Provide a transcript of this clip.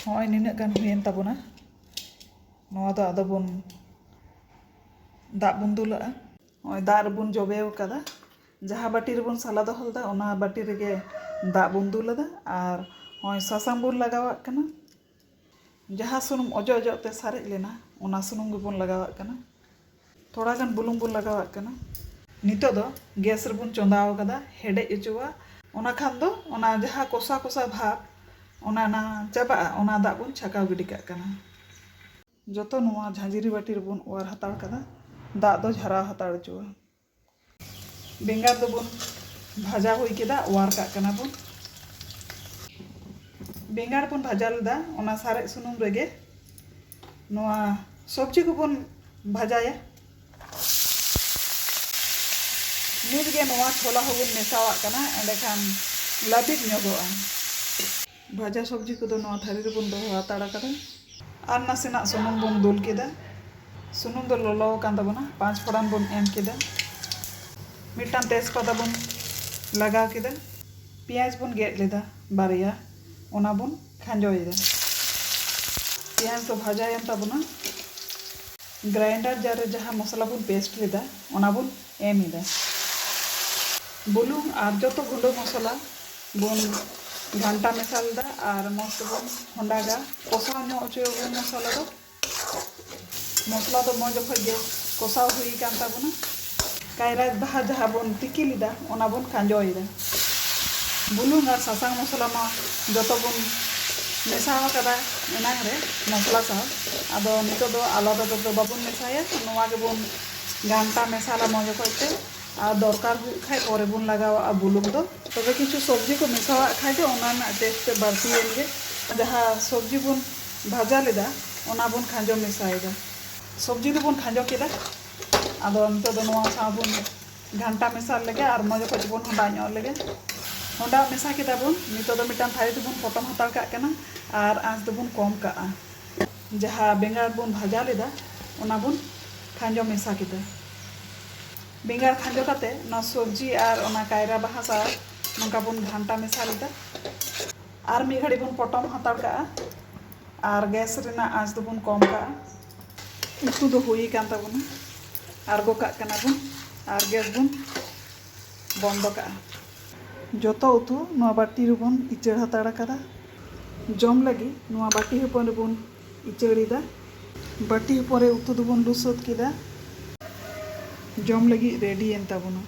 ᱦᱚᱸᱜᱼᱚᱭ ᱱᱤᱱᱟᱹᱜ ᱜᱟᱱ ᱦᱩᱭᱮᱱ ᱛᱟᱵᱚᱱᱟ ᱱᱚᱣᱟ ᱫᱚ ᱟᱫᱚ ᱵᱚᱱ ᱫᱟᱜ ᱵᱚᱱ ᱫᱩᱞᱟᱜᱼᱟ ᱱᱚᱜᱼᱚᱭ ᱫᱟᱜ ᱨᱮᱵᱚᱱ ᱡᱚᱵᱮᱣ ᱠᱟᱫᱟ ᱡᱟᱦᱟᱸ ᱵᱟᱹᱴᱤ ᱨᱮᱵᱚᱱ ᱥᱟᱞᱟ ᱫᱚᱦᱚ ᱞᱮᱫᱟ ᱚᱱᱟ ᱵᱟᱹᱴᱤ ᱨᱮᱜᱮ ᱫᱟᱜ ᱵᱚᱱ ᱫᱩᱞᱟᱫᱟ ᱟᱨ ᱱᱚᱜᱼᱚᱭ ᱥᱟᱥᱟᱝ ᱵᱚᱱ ᱞᱟᱜᱟᱣᱟᱜ ᱠᱟᱱᱟ ᱡᱟᱦᱟᱸ ᱥᱩᱱᱩᱢ ᱚᱡᱚᱜ ᱚᱡᱚᱜ ᱛᱮ ᱥᱟᱨᱮᱡ ᱞᱮᱱᱟ ᱚᱱᱟ ᱥᱩᱱᱩᱢ ᱜᱮᱵᱚᱱ ᱞᱟᱜᱟᱣᱟᱜ ᱠᱟᱱᱟ ᱛᱷᱚᱲᱟ ᱜᱟᱱ ᱵᱩᱞᱩᱝ ᱵᱚᱱ ᱞᱟᱜᱟᱣᱟᱜ ᱠᱟᱱᱟ ᱱᱤᱛᱚᱜ ᱫᱚ ᱜᱮᱥ ᱨᱮᱵᱚᱱ ᱪᱚᱸᱫᱟᱣ ᱠᱟᱫᱟ ᱦᱮᱰᱮᱡ ᱚᱪᱚᱣᱟ ᱚᱱᱟ ᱠᱷᱟᱱ ᱫᱚ ᱚᱱᱟ ᱡᱟᱦᱟᱸ ᱠᱚᱥᱟ ᱠᱚᱥᱟ ᱵᱷᱟᱵ ᱚᱱᱟ ᱪᱟᱵᱟᱜᱼᱟ ᱚᱱᱟ ᱫᱟᱜ ᱵᱚᱱ ᱪᱷᱟᱠᱟᱣ ᱜᱤᱰᱤ ᱠᱟᱜ ᱠᱟᱱᱟ ᱡᱚᱛᱚ ᱱᱚᱣᱟ ᱡᱷᱟᱸᱡᱨᱤ ᱵᱟᱹᱴᱤ ᱨᱮᱵᱚᱱ ᱚᱣᱟᱨ ᱦᱟᱛᱟᱲ ᱠᱟᱫᱟ ᱫᱟᱜ ᱫᱚ ᱡᱷᱟᱨᱟᱣ ᱦᱟᱛᱟᱲ ᱚᱪᱚᱣᱟ ᱵᱮᱸᱜᱟᱲ ᱫᱚᱵᱚᱱ ᱵᱷᱟᱡᱟ ᱦᱩᱭ ᱠᱮᱫᱟ ᱚᱣᱟᱨ ᱠᱟᱜ ᱠᱟᱱᱟ ᱵᱚᱱ ᱵᱮᱸᱜᱟᱲ ᱵᱚᱱ ᱵᱷᱟᱡᱟ ᱞᱮᱫᱟ ᱚᱱᱟ ᱥᱟᱨᱮᱡ ᱥᱩᱱᱩᱢ ᱨᱮᱜᱮ ᱱᱚᱣᱟ ᱥᱚᱵᱽᱡᱤ ᱠᱚᱵᱚᱱ ᱵᱷᱟᱡᱟᱭᱟ ᱱᱤᱛᱜᱮ ᱱᱚᱣᱟ ᱪᱷᱚᱞᱟ ᱦᱚᱸᱵᱚᱱ ᱢᱮᱥᱟᱣᱟᱜ ᱠᱟᱱᱟ ᱮᱸᱰᱮᱠᱷᱟᱱ ᱞᱟᱹᱵᱤᱫ ᱧᱚᱜᱚᱜᱼᱟ ᱵᱷᱟᱡᱟ ᱥᱚᱵᱽᱡᱤ ᱠᱚᱫᱚ ᱱᱚᱣᱟ ᱛᱷᱟᱹᱨᱤ ᱨᱮᱵᱚᱱ ᱫᱚᱦᱚ ᱦᱟᱛᱟᱲ ᱠᱟᱫᱟ ᱟᱨ ᱱᱟᱥᱮᱱᱟᱜ ᱥᱩᱱᱩᱢ ᱵᱚᱱ ᱫᱩᱞ ᱠᱮᱫᱟ ᱥᱩᱱᱩᱢ ᱫᱚ ᱞᱚᱞᱚ ᱟᱠᱟᱱ ᱛᱟᱵᱚᱱᱟ 5 ᱯᱷᱚᱲᱟᱱ ᱵᱚᱱ ᱮᱢ ᱠᱮᱫᱟ ᱢᱤᱫᱴᱟᱝ ᱛᱮᱡᱽᱯᱟᱛᱟ ᱵᱚᱱ ᱞᱟᱜᱟᱣ ᱠᱮᱫᱟ পেঁয়াজ ᱵᱚᱱ ᱜᱮᱫ ᱞᱮᱫᱟ ᱵᱟᱨᱭᱟ ᱚᱱᱟ ᱵᱚᱱ ᱠᱷᱟᱸᱡᱚᱭᱮᱫᱟ পেঁয়াজ ᱫᱚ ᱵᱷᱟᱡᱟᱭᱮᱱ ᱛᱟᱵᱚᱱᱟ গ্রাইন্ডার জারে ᱡᱟᱦᱟᱸ ᱢᱚᱥᱞᱟ ᱵᱚᱱ পেস্ট ᱞᱮᱫᱟ ᱚᱱᱟ ᱵᱚᱱ ᱮᱢ ᱮᱫᱟ बुलुंग और जो गुंडो मसला बन घंटा मेसा लेदा और मस्त बन हंडागा कषाव बन मसला तो मज खजे कषाव होना कायरा बाहा जहाँ बन तिकी लेदा ओना बन खांजोयदा बुलुंग और सासांग मसला मा जो बन मेसा कदा एनांग रे मसला साव आदो नितो दो आलादा दो बाबन मेसाया नोवा के बन घंटा मेसाला मज खजते और दरकार खाए पर बन लगावा बुलुंग दो तबे किछु सब्जी को मेसावा खाए ओना टेस्ट बाड़तीयेन गे जहाँ सब्जी बन भाजा लेदा ओना बन खांजो मेसायदा सब्जी दो बन खांजो केदा आदो नितो दो नोवा सा बन घंटा मेसा लेगे और मज खज बन हंडा ᱧᱚᱜ लेगे हंडा मेसा केदा बन नितो दो मिटान थारी दो बन पटम हतार का कना और आँच दो बन कम का जहाँ बेंगार बन भाजा लेदा ओना बन खांजो मेसा केदा बेंगार खांजो काते ना सब्जी और ओना कायरा बाहा सा नंका बन घंटा मेसा लेदा और मी घड़ी बन पटम हतार का और गैस रेना आँच दो बन कम का उतु दो हुई कान ताबोना आरगो का कना बन और गैस बन बंद का जोतो उतु नोआ बाटी रेबन इचड़ हतार कदा जम लगी नोआ बाटी हपन रेबन इचड़ीदा बाटी हपरे उतु दो बन लुसोद केदा जम लगी रेडी एन ताबोना।